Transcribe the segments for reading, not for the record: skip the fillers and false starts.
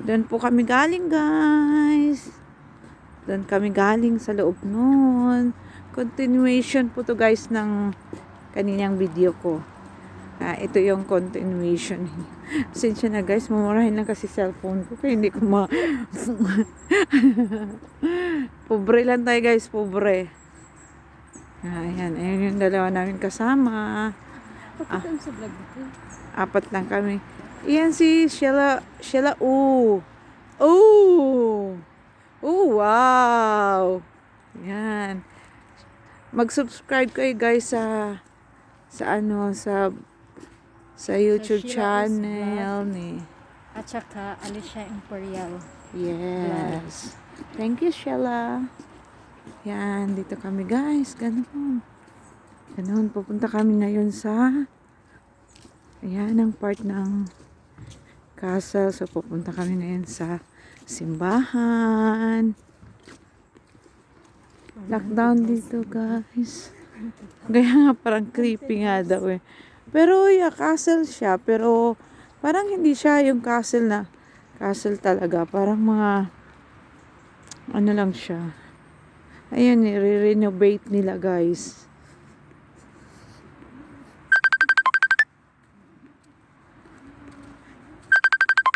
Doon po kami galing, guys. Doon kami galing sa loob noon. Continuation po to, guys, ng kaninang video ko. Ito yung continuation. Pasensya na, guys, mumurahin lang kasi cellphone ko kaya hindi ko pobre lang tayo, guys, pobre. Ayan yung dalawa namin kasama. Pakita sa vlog ko. Apat lang kami. Iyan si Sheila Oh, oh, wow. Yan. Mag-subscribe kayo, guys, sa YouTube Sheila O's channel Vlog. ni. At saka Alicia Imperial. Yes. Thank you, Sheila. Yan, dito kami, guys. Ganun. Pupunta kami ngayon sa ayan, ang part ng castle. So, pupunta kami ngayon sa simbahan. Lockdown dito, guys. Kaya nga parang creepy nga daw eh. Pero yeah, castle siya. Pero parang hindi siya yung castle na castle talaga. Parang mga ano lang siya. Ayun, i-renovate nila, guys.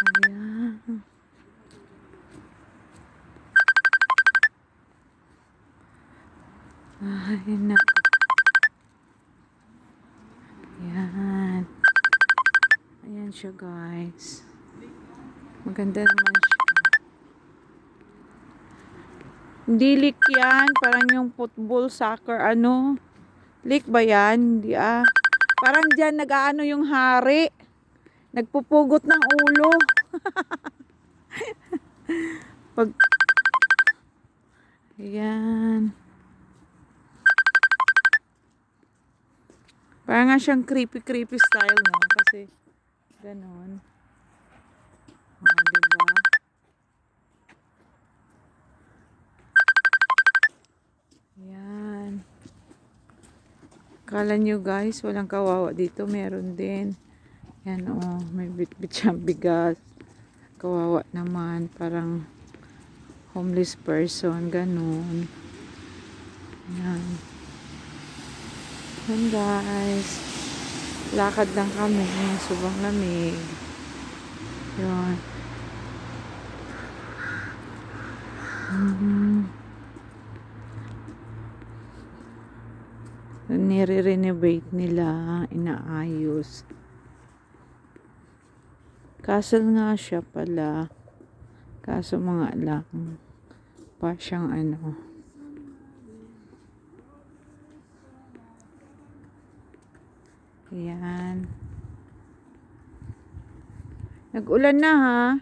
Ayan. Ay, naku. Ayan. Ayan siya, guys. Maganda naman siya. Hindi leak yan. Parang yung football, soccer, ano. Leak ba yan? Hindi Parang dyan nag-aano yung hari. Nagpupugot ng ulo. Pag... Ayan. Parang nga siyang creepy style, no? Kasi, ganon. Diba? Ayan. Kala nyo, guys, walang kawawa dito. Meron din. Yan, may bit-bit siyang bigas. Kawawa naman. Parang homeless person. Ganon. Ayan. Yan, guys. Lakad lang kami. Subang lamig. Yun. Nire-renovate nila. Inaayos. Castle nga siya pala. Kaso mga lang. Pa siyang ano. Ayan. Nag-ulan na, ha?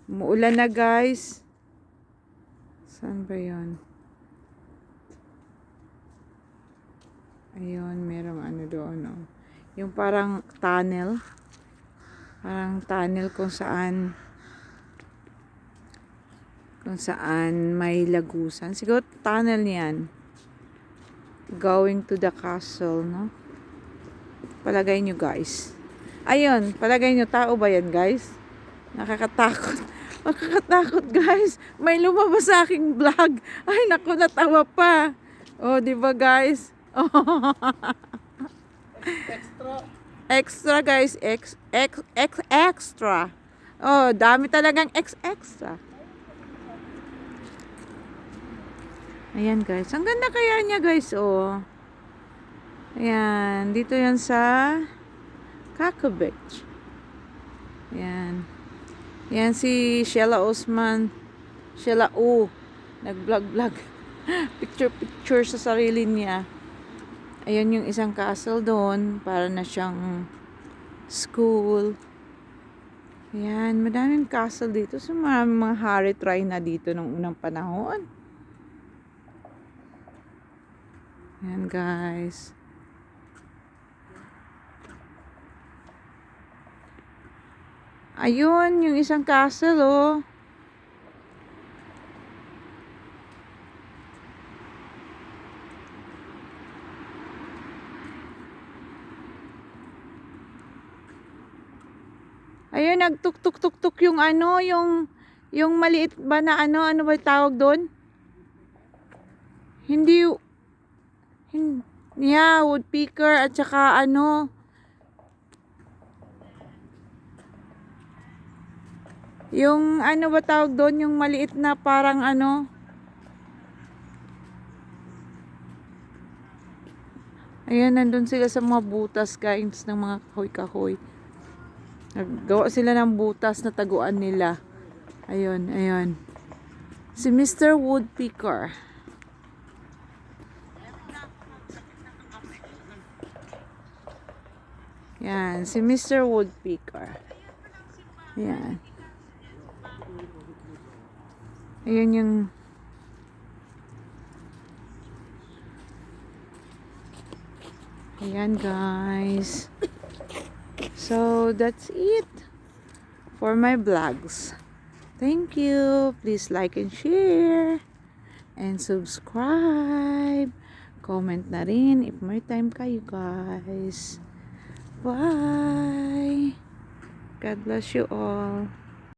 Umuulan na, guys. Saan ba yun? Ayun, merong ano doon, oh. Yung parang tunnel. Parang tunnel kung saan may lagusan. Siguro tunnel niyan. Going to the castle, no? Palagay nyo, guys. Ayun, palagay nyo, tao ba yan, guys? Nakakatakot. Nakakatakot, guys. May lumabas sa aking vlog. Ay, naku, natawa pa. Oh, di ba, guys? Extra, guys. Extra. Oh, dami talagang extra. Ayan, guys. Ang ganda kaya niya, guys, oh. Ayan. Dito yan sa Kakabek. Ayan. Yan si Sheila Osman. Sheila O. Nag-vlog. Picture sa sarili niya. Ayan yung isang castle doon. Para na siyang school. Ayan. Madaming castle dito. So maraming mga hari try na dito nung unang panahon. Ayan, guys. Ayun, yung isang castle, oh. Ayun, nagtuk-tuk-tuk-tuk yung ano, yung maliit ba na ano ba tawag doon? Hindi, yeah, woodpecker at saka ano, yung ano ba tawag doon, yung maliit na parang ano. Ayan, nandun sila sa mga butas guys ng mga kahoy-kahoy. Naggawa sila ng butas na taguan nila. Ayun, ayun. Si Mr. Woodpecker. Yan, si Mr. Woodpecker. Yan. Ayun yung ayan guys. So that's it for my vlogs. Thank you. Please like and share and subscribe. Comment na rin if may time kayo guys. Bye. God bless you all.